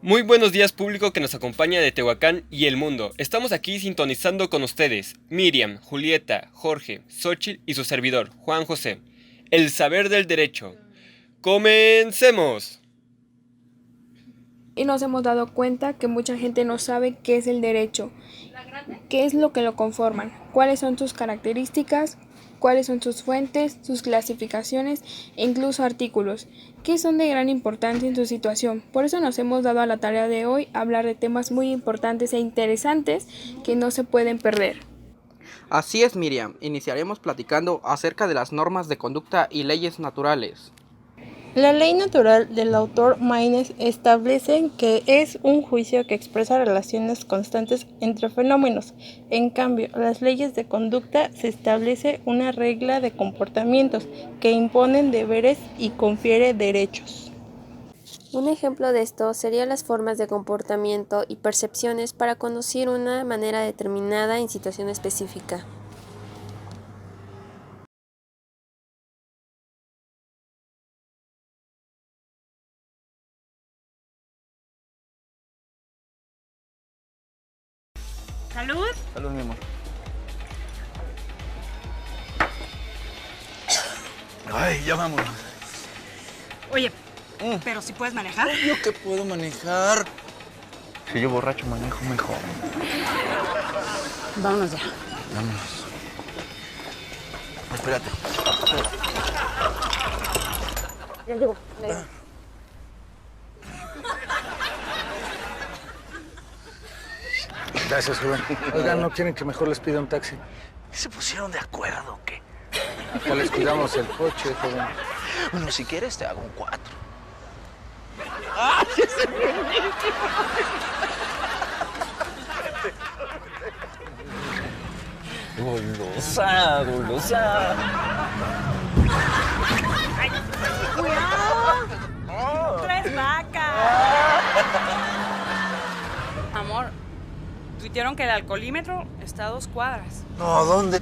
Muy buenos días público que nos acompaña de Tehuacán y el mundo. Estamos aquí sintonizando con ustedes, Miriam, Julieta, Jorge, Xóchitl y su servidor, Juan José. El saber del derecho. ¡Comencemos! Y nos hemos dado cuenta que mucha gente no sabe qué es el derecho, qué es lo que lo conforman, cuáles son sus características, cuáles son sus fuentes, sus clasificaciones e incluso artículos, que son de gran importancia en su situación. Por eso nos hemos dado a la tarea de hoy hablar de temas muy importantes e interesantes que no se pueden perder. Así es, Miriam. Iniciaremos platicando acerca de las normas de conducta y leyes naturales. La ley natural del autor Maynes establece que es un juicio que expresa relaciones constantes entre fenómenos. En cambio, las leyes de conducta se establece una regla de comportamientos que imponen deberes y confiere derechos. Un ejemplo de esto serían las formas de comportamiento y percepciones para conducir una manera determinada en situación específica. ¡Salud! Salud, mi amor. Ay, ya vámonos. Oye, pero si puedes manejar. Yo que puedo manejar. Si yo borracho manejo mejor. Vámonos ya. Vámonos. Espérate. Ya llego. Gracias, joven. Oigan, ¿no quieren que mejor les pida un taxi? ¿Se pusieron de acuerdo o qué? Acá les cuidamos el coche, joven. Bueno, si quieres te hago un 4. Golosa, golosa. ¡Cuidado! ¡Tres vacas! Amor, tuitearon que el alcoholímetro está a 2 cuadras. No, ¿dónde?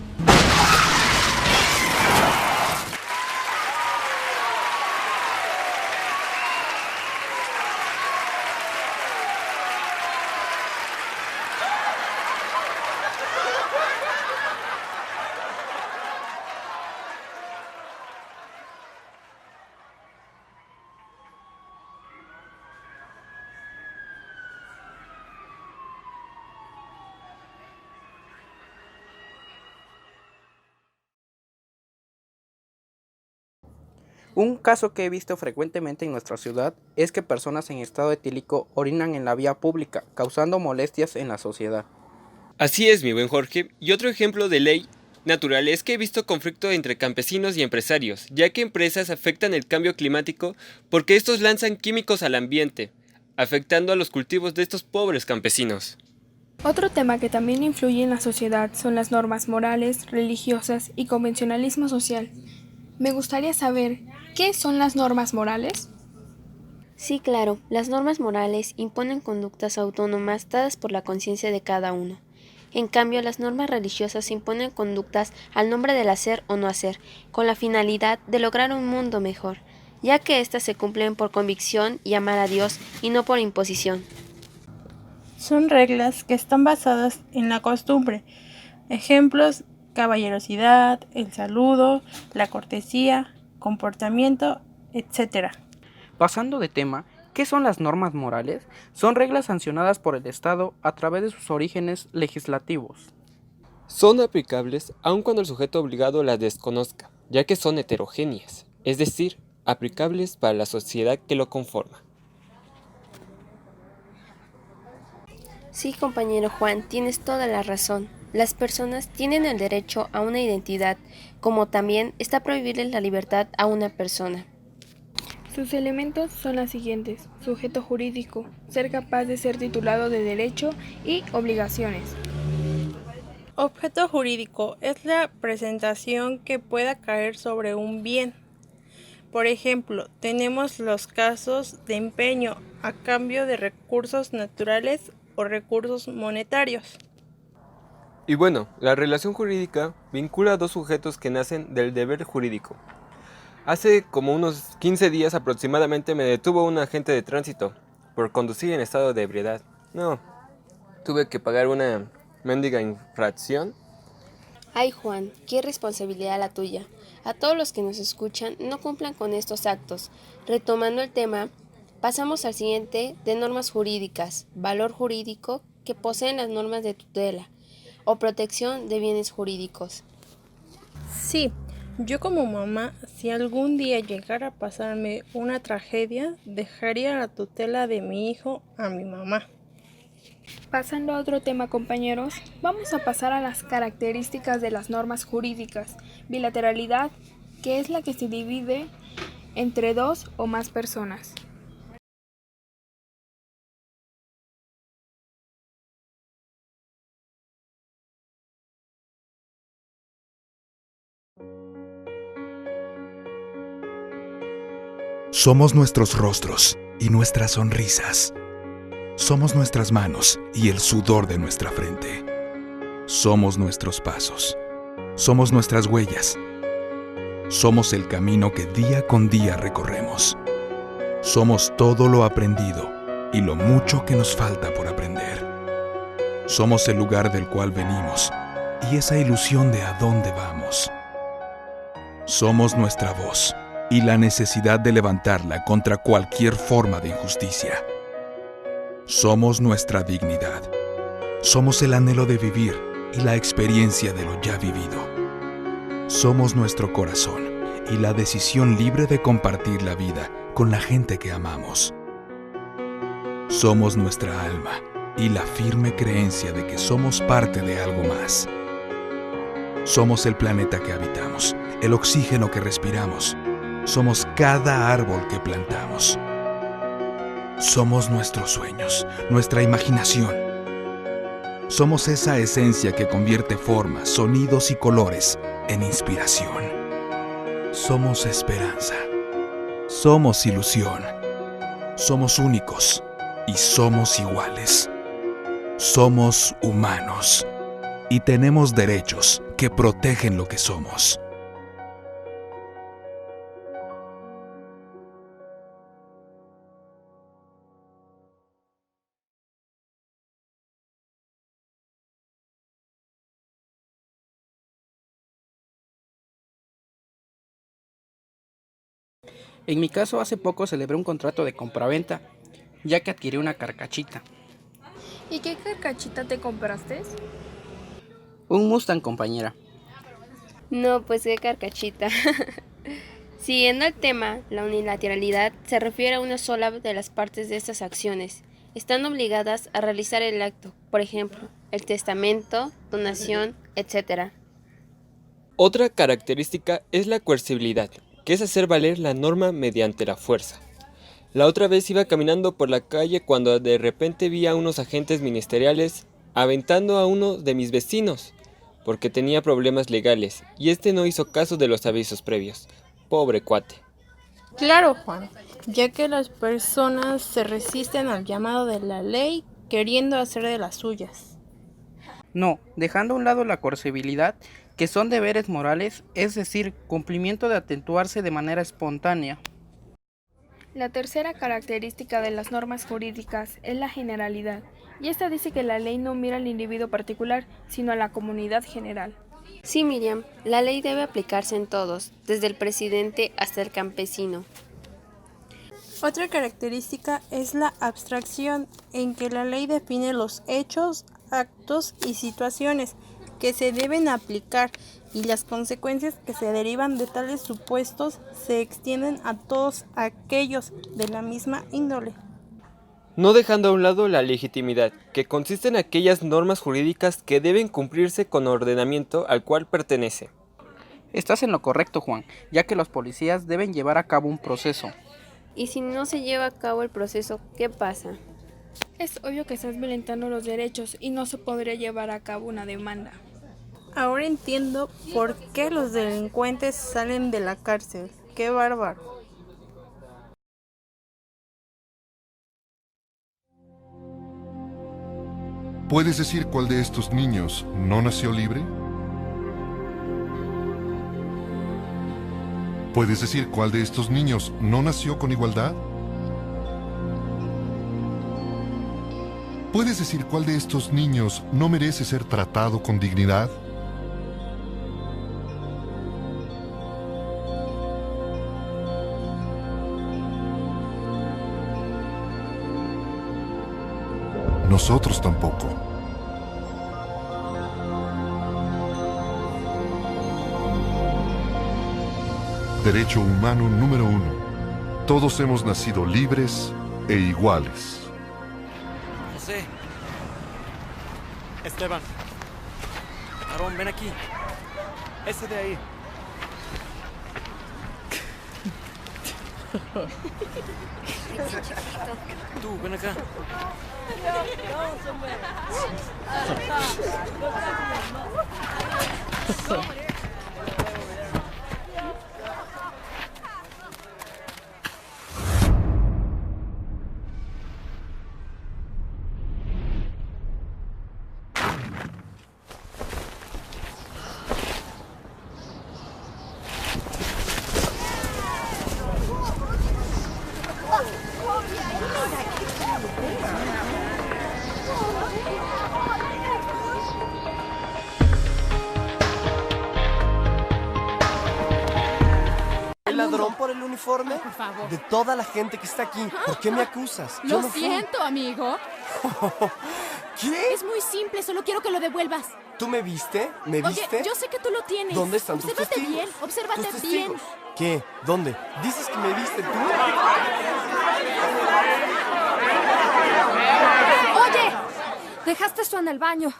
Un caso que he visto frecuentemente en nuestra ciudad es que personas en estado etílico orinan en la vía pública, causando molestias en la sociedad. Así es, mi buen Jorge. Y otro ejemplo de ley natural es que he visto conflicto entre campesinos y empresarios, ya que empresas afectan el cambio climático porque estos lanzan químicos al ambiente, afectando a los cultivos de estos pobres campesinos. Otro tema que también influye en la sociedad son las normas morales, religiosas y convencionalismo social. Me gustaría saber, ¿qué son las normas morales? Sí, claro, las normas morales imponen conductas autónomas dadas por la conciencia de cada uno. En cambio, las normas religiosas imponen conductas al nombre del hacer o no hacer, con la finalidad de lograr un mundo mejor, ya que éstas se cumplen por convicción y amar a Dios y no por imposición. Son reglas que están basadas en la costumbre. Ejemplos: caballerosidad, el saludo, la cortesía, comportamiento, etc. Pasando de tema, ¿qué son las normas morales? Son reglas sancionadas por el Estado a través de sus orígenes legislativos. Son aplicables aun cuando el sujeto obligado las desconozca, ya que son heterogéneas, es decir, aplicables para la sociedad que lo conforma. Sí, compañero Juan, tienes toda la razón. Las personas tienen el derecho a una identidad, como también está prohibirles la libertad a una persona. Sus elementos son los siguientes: sujeto jurídico, ser capaz de ser titulado de derecho y obligaciones. Objeto jurídico es la presentación que pueda caer sobre un bien. Por ejemplo, tenemos los casos de empeño a cambio de recursos naturales o recursos monetarios. Y bueno, la relación jurídica vincula a dos sujetos que nacen del deber jurídico. Hace como unos 15 días aproximadamente me detuvo un agente de tránsito, por conducir en estado de ebriedad. No, tuve que pagar una mendiga infracción. Ay, Juan, qué responsabilidad la tuya. A todos los que nos escuchan, no cumplan con estos actos. Retomando el tema, pasamos al siguiente de normas jurídicas, valor jurídico que poseen las normas de tutela o protección de bienes jurídicos. Sí, yo como mamá, si algún día llegara a pasarme una tragedia, dejaría la tutela de mi hijo a mi mamá. Pasando a otro tema, compañeros, vamos a pasar a las características de las normas jurídicas. Bilateralidad, que es la que se divide entre dos o más personas. Somos nuestros rostros y nuestras sonrisas. Somos nuestras manos y el sudor de nuestra frente. Somos nuestros pasos. Somos nuestras huellas. Somos el camino que día con día recorremos. Somos todo lo aprendido y lo mucho que nos falta por aprender. Somos el lugar del cual venimos y esa ilusión de a dónde vamos. Somos nuestra voz y la necesidad de levantarla contra cualquier forma de injusticia. Somos nuestra dignidad. Somos el anhelo de vivir y la experiencia de lo ya vivido. Somos nuestro corazón y la decisión libre de compartir la vida con la gente que amamos. Somos nuestra alma y la firme creencia de que somos parte de algo más. Somos el planeta que habitamos, el oxígeno que respiramos. Somos cada árbol que plantamos. Somos nuestros sueños, nuestra imaginación. Somos esa esencia que convierte formas, sonidos y colores en inspiración. Somos esperanza. Somos ilusión. Somos únicos y somos iguales. Somos humanos y tenemos derechos que protegen lo que somos. En mi caso, hace poco celebré un contrato de compraventa, ya que adquirí una carcachita. ¿Y qué carcachita te compraste? Un Mustang, compañera. No, pues qué carcachita. Siguiendo el tema, la unilateralidad se refiere a una sola de las partes de estas acciones. Están obligadas a realizar el acto, por ejemplo, el testamento, donación, etc. Otra característica es la coercibilidad, que es hacer valer la norma mediante la fuerza. La otra vez iba caminando por la calle cuando de repente vi a unos agentes ministeriales aventando a uno de mis vecinos, porque tenía problemas legales, y este no hizo caso de los avisos previos. Pobre cuate. Claro, Juan, ya que las personas se resisten al llamado de la ley queriendo hacer de las suyas. No, dejando a un lado la coercibilidad, que son deberes morales, es decir, cumplimiento de atentuarse de manera espontánea. La tercera característica de las normas jurídicas es la generalidad, y esta dice que la ley no mira al individuo particular, sino a la comunidad general. Sí, Miriam, la ley debe aplicarse en todos, desde el presidente hasta el campesino. Otra característica es la abstracción, en que la ley define los hechos, actos y situaciones que se deben aplicar y las consecuencias que se derivan de tales supuestos se extienden a todos aquellos de la misma índole. No dejando a un lado la legitimidad, que consiste en aquellas normas jurídicas que deben cumplirse con ordenamiento al cual pertenece. Estás en lo correcto, Juan, ya que los policías deben llevar a cabo un proceso. Y si no se lleva a cabo el proceso, ¿qué pasa? Es obvio que estás violentando los derechos y no se podría llevar a cabo una demanda. Ahora entiendo por qué los delincuentes salen de la cárcel. ¡Qué bárbaro! ¿Puedes decir cuál de estos niños no nació libre? ¿Puedes decir cuál de estos niños no nació con igualdad? ¿Puedes decir cuál de estos niños no merece ser tratado con dignidad? Nosotros tampoco. Derecho humano número 1. Todos hemos nacido libres e iguales. José. Esteban. Aarón, ven aquí. Ese de ahí. Tú, ven acá. ¿El ladrón por el uniforme? Por favor. De toda la gente que está aquí, ¿por qué me acusas? Yo Lo no fui. siento, amigo. ¿Qué? Es muy simple, solo quiero que lo devuelvas. ¿Tú me viste? ¿Me viste? Oye, yo sé que tú lo tienes. ¿Dónde están tus Obsérvate testigos? bien, obsérvate ¿Tus bien. testigos? ¿Qué? ¿Dónde? ¿Dices que me viste tú? Oye, dejaste eso en el baño.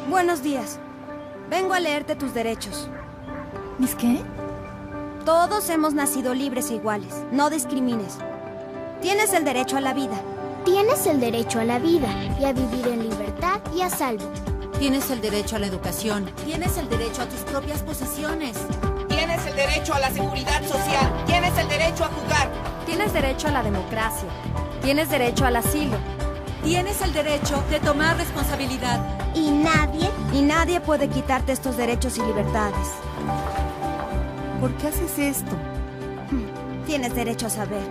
Buenos días. Vengo a leerte tus derechos. ¿Mis qué? Todos hemos nacido libres e iguales. No discrimines. Tienes el derecho a la vida. Tienes el derecho a la vida y a vivir en libertad y a salvo. Tienes el derecho a la educación. Tienes el derecho a tus propias posesiones. Tienes el derecho a la seguridad social. Tienes el derecho a jugar. Tienes derecho a la democracia. Tienes derecho al asilo. Tienes el derecho de tomar responsabilidad. Y nadie puede quitarte estos derechos y libertades. ¿Por qué haces esto? Tienes derecho a saber.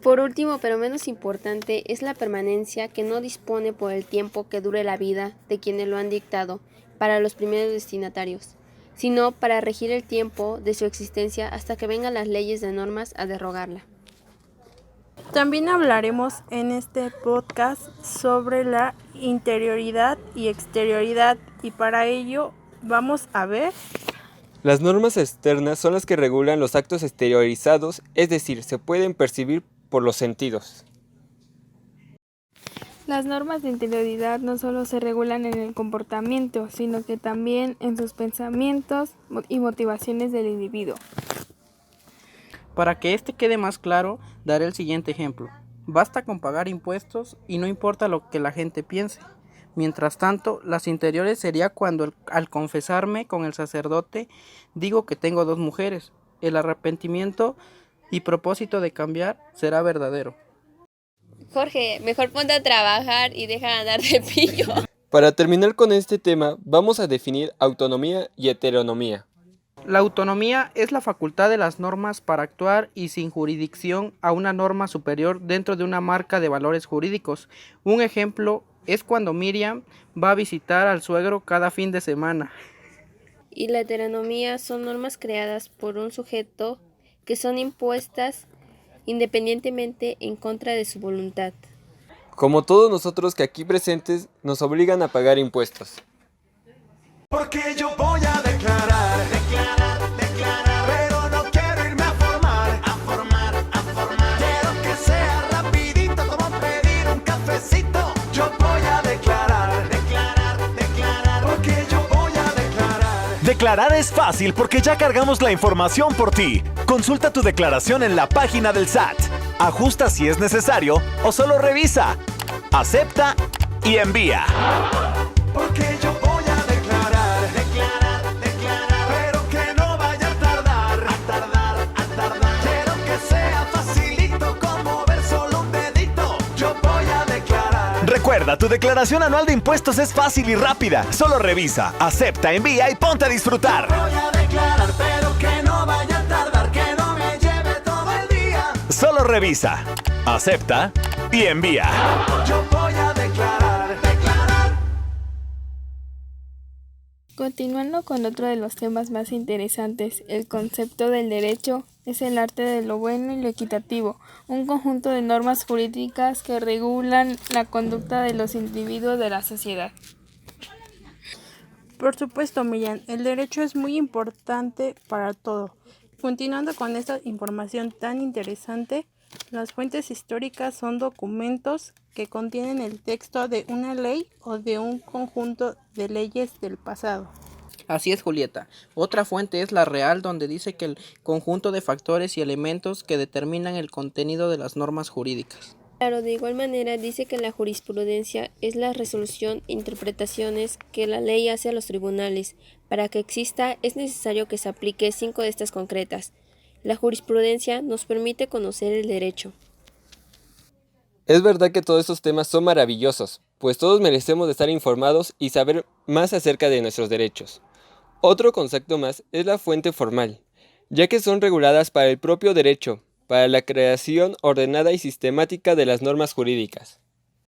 Por último, pero menos importante, es la permanencia que no dispone por el tiempo que dure la vida de quienes lo han dictado para los primeros destinatarios, sino para regir el tiempo de su existencia hasta que vengan las leyes de normas a derrogarla. También hablaremos en este podcast sobre la interioridad y exterioridad, y para ello vamos a ver. Las normas externas son las que regulan los actos exteriorizados, es decir, se pueden percibir por los sentidos. Las normas de interioridad no solo se regulan en el comportamiento, sino que también en sus pensamientos y motivaciones del individuo. Para que este quede más claro, daré el siguiente ejemplo. Basta con pagar impuestos y no importa lo que la gente piense. Mientras tanto, las interiores sería cuando al confesarme con el sacerdote digo que tengo 2 mujeres. El arrepentimiento y propósito de cambiar será verdadero. Jorge, mejor ponte a trabajar y deja de andar de pillo. Para terminar con este tema, vamos a definir autonomía y heteronomía. La autonomía es la facultad de las normas para actuar y sin jurisdicción a una norma superior dentro de una marca de valores jurídicos. Un ejemplo es cuando Miriam va a visitar al suegro cada fin de semana. Y la heteronomía son normas creadas por un sujeto que son impuestas independientemente en contra de su voluntad. Como todos nosotros que aquí presentes nos obligan a pagar impuestos. Porque yo voy a declarar, pero no quiero irme a formar. Quiero que sea rapidito como pedir un cafecito. Yo voy a declarar, porque yo voy a declarar. Declarar es fácil porque ya cargamos la información por ti. Consulta tu declaración en la página del SAT. Ajusta si es necesario o solo revisa. Acepta y envía. Porque yo voy a declarar, pero que no vaya a tardar. Quiero que sea facilito como mover solo un dedito. Yo voy a declarar. Recuerda, tu declaración anual de impuestos es fácil y rápida. Solo revisa, acepta, envía y ponte a disfrutar. Voy a declarar, pero que no vaya a tardar, que no me lleve todo el día. Solo revisa, acepta y envía. Yo voy a declarar. Continuando con otro de los temas más interesantes, el concepto del derecho es el arte de lo bueno y lo equitativo, un conjunto de normas jurídicas que regulan la conducta de los individuos de la sociedad. Por supuesto, Miriam, el derecho es muy importante para todo. Continuando con esta información tan interesante, las fuentes históricas son documentos que contienen el texto de una ley o de un conjunto de leyes del pasado. Así es, Julieta. Otra fuente es la real, donde dice que el conjunto de factores y elementos que determinan el contenido de las normas jurídicas. Claro, de igual manera dice que la jurisprudencia es la resolución e interpretaciones que la ley hace a los tribunales. Para que exista es necesario que se aplique 5 de estas concretas. La jurisprudencia nos permite conocer el derecho. Es verdad que todos estos temas son maravillosos, pues todos merecemos de estar informados y saber más acerca de nuestros derechos. Otro concepto más es la fuente formal, ya que son reguladas para el propio derecho, para la creación ordenada y sistemática de las normas jurídicas.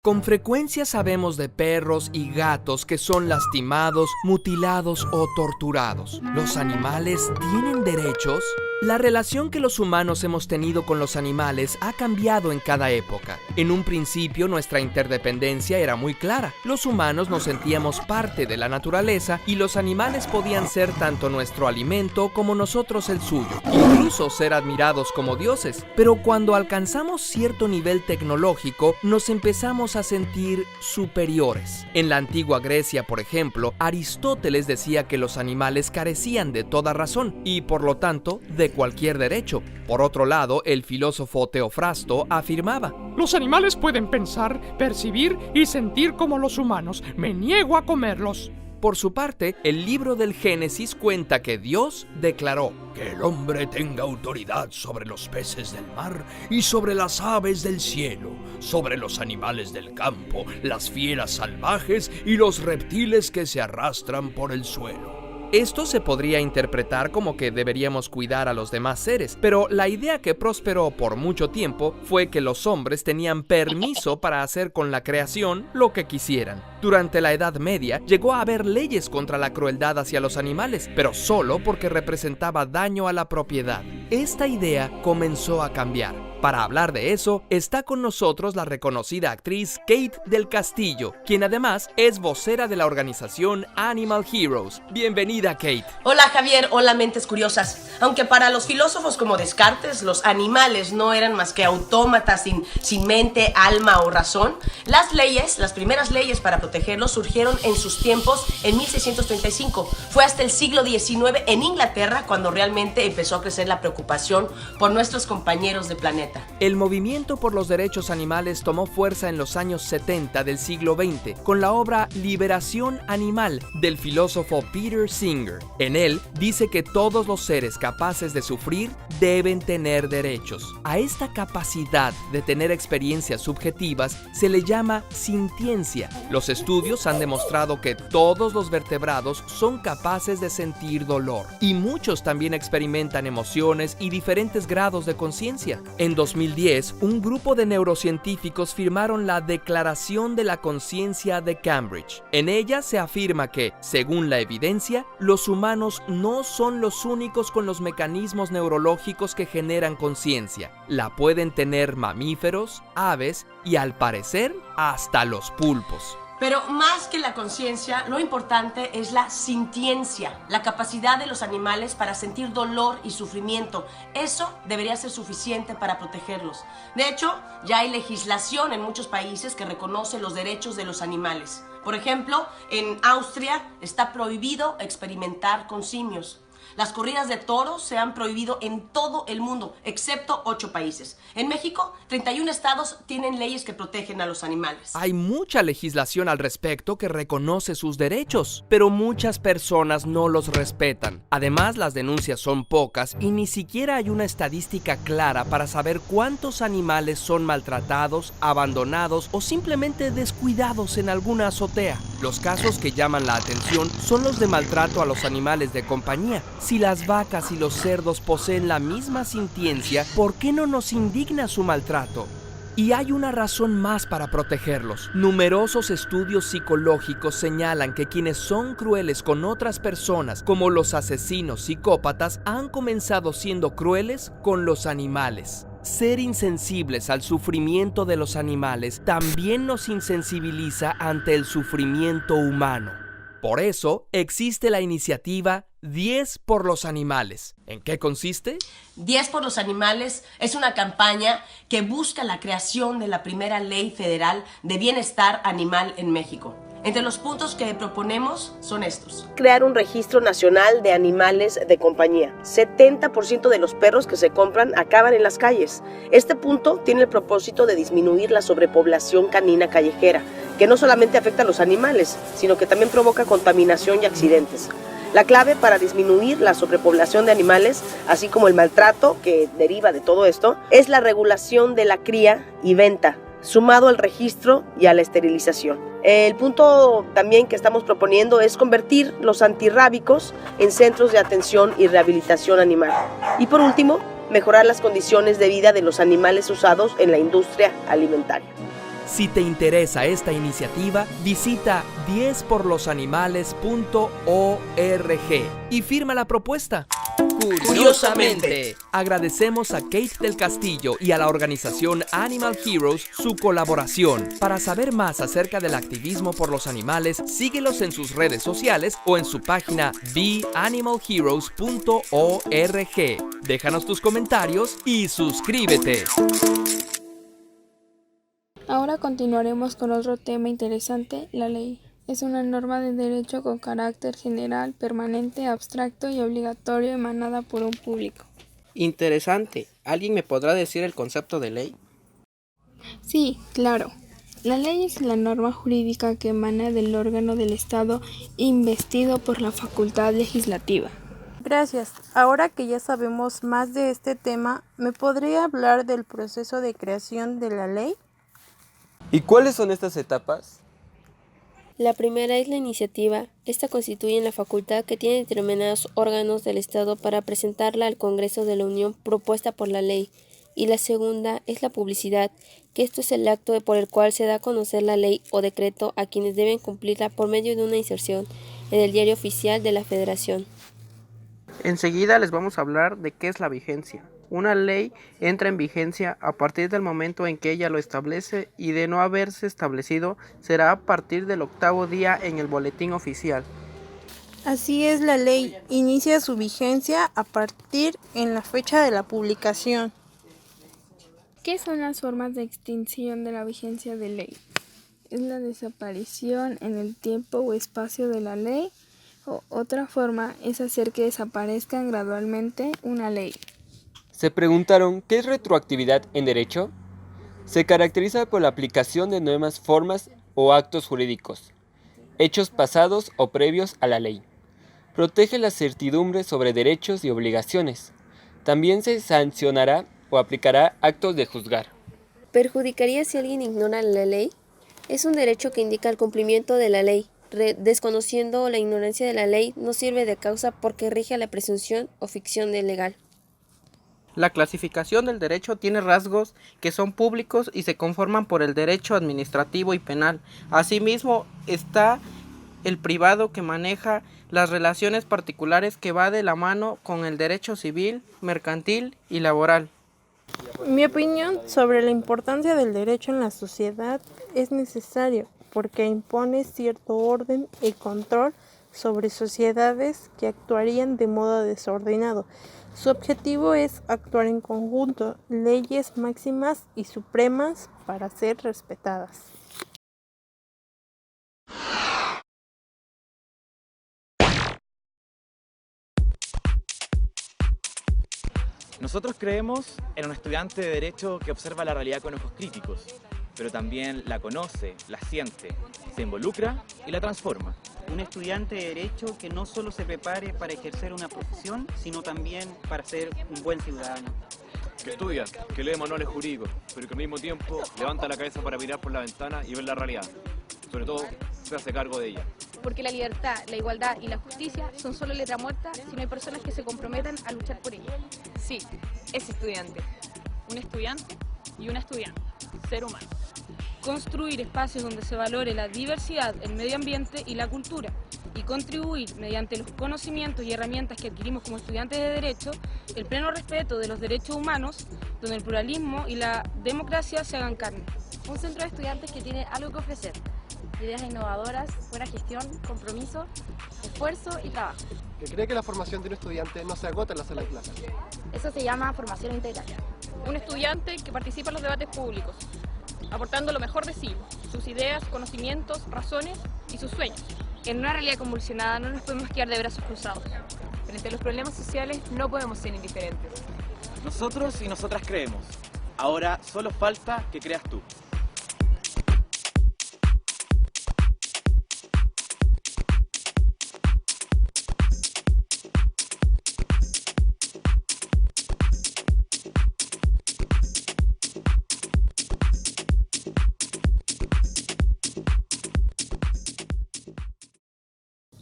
Con frecuencia sabemos de perros y gatos que son lastimados, mutilados o torturados. ¿Los animales tienen derechos? La relación que los humanos hemos tenido con los animales ha cambiado en cada época. En un principio nuestra interdependencia era muy clara. Los humanos nos sentíamos parte de la naturaleza y los animales podían ser tanto nuestro alimento como nosotros el suyo, incluso ser admirados como dioses. Pero cuando alcanzamos cierto nivel tecnológico, nos empezamos a sentir superiores. En la antigua Grecia, por ejemplo, Aristóteles decía que los animales carecían de toda razón y, por lo tanto, de cualquier derecho. Por otro lado, el filósofo Teofrasto afirmaba: los animales pueden pensar, percibir y sentir como los humanos. Me niego a comerlos. Por su parte, el libro del Génesis cuenta que Dios declaró: que el hombre tenga autoridad sobre los peces del mar y sobre las aves del cielo, sobre los animales del campo, las fieras salvajes y los reptiles que se arrastran por el suelo. Esto se podría interpretar como que deberíamos cuidar a los demás seres, pero la idea que prosperó por mucho tiempo fue que los hombres tenían permiso para hacer con la creación lo que quisieran. Durante la Edad Media llegó a haber leyes contra la crueldad hacia los animales, pero solo porque representaba daño a la propiedad. Esta idea comenzó a cambiar. Para hablar de eso, está con nosotros la reconocida actriz Kate del Castillo, quien además es vocera de la organización Animal Heroes. Bienvenida, Kate. Hola, Javier. Hola, mentes curiosas. Aunque para los filósofos como Descartes, los animales no eran más que autómatas sin mente, alma o razón, las primeras leyes para protegerlos surgieron en sus tiempos en 1635. Fue hasta el siglo XIX en Inglaterra cuando realmente empezó a crecer la preocupación por nuestros compañeros de planeta. El movimiento por los derechos animales tomó fuerza en los años 70 del siglo XX con la obra Liberación Animal del filósofo Peter Singer. En él dice que todos los seres capaces de sufrir deben tener derechos. A esta capacidad de tener experiencias subjetivas se le llama sintiencia. Los estudios han demostrado que todos los vertebrados son capaces de sentir dolor y muchos también experimentan emociones y diferentes grados de conciencia. En 2010, un grupo de neurocientíficos firmaron la Declaración de la Conciencia de Cambridge. En ella se afirma que, según la evidencia, los humanos no son los únicos con los mecanismos neurológicos que generan conciencia. La pueden tener mamíferos, aves y, al parecer, hasta los pulpos. Pero más que la conciencia, lo importante es la sintiencia, la capacidad de los animales para sentir dolor y sufrimiento. Eso debería ser suficiente para protegerlos. De hecho, ya hay legislación en muchos países que reconoce los derechos de los animales. Por ejemplo, en Austria está prohibido experimentar con simios. Las corridas de toros se han prohibido en todo el mundo, excepto 8 países. En México, 31 estados tienen leyes que protegen a los animales. Hay mucha legislación al respecto que reconoce sus derechos, pero muchas personas no los respetan. Además, las denuncias son pocas y ni siquiera hay una estadística clara para saber cuántos animales son maltratados, abandonados o simplemente descuidados en alguna azotea. Los casos que llaman la atención son los de maltrato a los animales de compañía. Si las vacas y los cerdos poseen la misma sintiencia, ¿por qué no nos indigna su maltrato? Y hay una razón más para protegerlos. Numerosos estudios psicológicos señalan que quienes son crueles con otras personas, como los asesinos psicópatas, han comenzado siendo crueles con los animales. Ser insensibles al sufrimiento de los animales también nos insensibiliza ante el sufrimiento humano. Por eso existe la iniciativa 10 por los animales. ¿En qué consiste? 10 por los animales es una campaña que busca la creación de la primera ley federal de bienestar animal en México. Entre los puntos que proponemos son estos. Crear un registro nacional de animales de compañía. 70% de los perros que se compran acaban en las calles. Este punto tiene el propósito de disminuir la sobrepoblación canina callejera, que no solamente afecta a los animales, sino que también provoca contaminación y accidentes. La clave para disminuir la sobrepoblación de animales, así como el maltrato que deriva de todo esto, es la regulación de la cría y venta, sumado al registro y a la esterilización. El punto también que estamos proponiendo es convertir los antirrábicos en centros de atención y rehabilitación animal. Y por último, mejorar las condiciones de vida de los animales usados en la industria alimentaria. Si te interesa esta iniciativa, visita 10porlosanimales.org y firma la propuesta. Curiosamente, agradecemos a Kate del Castillo y a la organización Animal Heroes su colaboración. Para saber más acerca del activismo por los animales, síguelos en sus redes sociales o en su página beanimalheroes.org. Déjanos tus comentarios y suscríbete. Ahora continuaremos con otro tema interesante, la ley. Es una norma de derecho con carácter general, permanente, abstracto y obligatorio emanada por un público. Interesante. ¿Alguien me podrá decir el concepto de ley? Sí, claro. La ley es la norma jurídica que emana del órgano del Estado investido por la facultad legislativa. Gracias. Ahora que ya sabemos más de este tema, ¿me podría hablar del proceso de creación de la ley? ¿Y cuáles son estas etapas? La primera es la iniciativa. Esta constituye la facultad que tienen determinados órganos del Estado para presentarla al Congreso de la Unión propuesta por la ley. Y la segunda es la publicidad, que esto es el acto por el cual se da a conocer la ley o decreto a quienes deben cumplirla por medio de una inserción en el Diario Oficial de la Federación. Enseguida les vamos a hablar de qué es la vigencia. Una ley entra en vigencia a partir del momento en que ella lo establece y de no haberse establecido será a partir del 8º día en el boletín oficial. Así es, la ley inicia su vigencia a partir en la fecha de la publicación. ¿Qué son las formas de extinción de la vigencia de ley? ¿Es la desaparición en el tiempo o espacio de la ley? O otra forma es hacer que desaparezca gradualmente una ley. Se preguntaron, ¿qué es retroactividad en derecho? Se caracteriza por la aplicación de nuevas formas o actos jurídicos, hechos pasados o previos a la ley. Protege la certidumbre sobre derechos y obligaciones. También se sancionará o aplicará actos de juzgar. ¿Perjudicaría si alguien ignora la ley? Es un derecho que indica el cumplimiento de la ley. Desconociendo la ignorancia de la ley no sirve de causa porque rige a la presunción o ficción de legal. La clasificación del derecho tiene rasgos que son públicos y se conforman por el derecho administrativo y penal. Asimismo, está el privado que maneja las relaciones particulares que va de la mano con el derecho civil, mercantil y laboral. Mi opinión sobre la importancia del derecho en la sociedad es necesario porque impone cierto orden y control sobre sociedades que actuarían de modo desordenado. Su objetivo es actuar en conjunto, leyes máximas y supremas para ser respetadas. Nosotros creemos en un estudiante de Derecho que observa la realidad con ojos críticos, pero también la conoce, la siente, se involucra y la transforma. Un estudiante de Derecho que no solo se prepare para ejercer una profesión, sino también para ser un buen ciudadano. Que estudia, que lee manuales jurídicos, pero que al mismo tiempo levanta la cabeza para mirar por la ventana y ver la realidad. Sobre todo, se hace cargo de ella. Porque la libertad, la igualdad y la justicia son solo letra muerta si no hay personas que se comprometan a luchar por ella. Sí, es estudiante. Un estudiante y una estudiante. Ser humano. Construir espacios donde se valore la diversidad, el medio ambiente y la cultura. Y contribuir, mediante los conocimientos y herramientas que adquirimos como estudiantes de Derecho, el pleno respeto de los derechos humanos, donde el pluralismo y la democracia se hagan carne. Un centro de estudiantes que tiene algo que ofrecer. Ideas innovadoras, buena gestión, compromiso, esfuerzo y trabajo. Que cree que la formación de un estudiante no se agota en la sala de clases. Eso se llama formación integral. Un estudiante que participa en los debates públicos, aportando lo mejor de sí, sus ideas, conocimientos, razones y sus sueños. En una realidad convulsionada no nos podemos quedar de brazos cruzados. Frente a los problemas sociales no podemos ser indiferentes. Nosotros y nosotras creemos. Ahora solo falta que creas tú.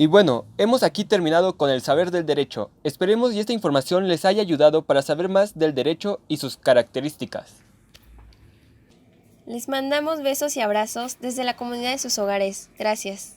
Y bueno, hemos aquí terminado con el saber del derecho. Esperemos y esta información les haya ayudado para saber más del derecho y sus características. Les mandamos besos y abrazos desde la comunidad de sus hogares. Gracias.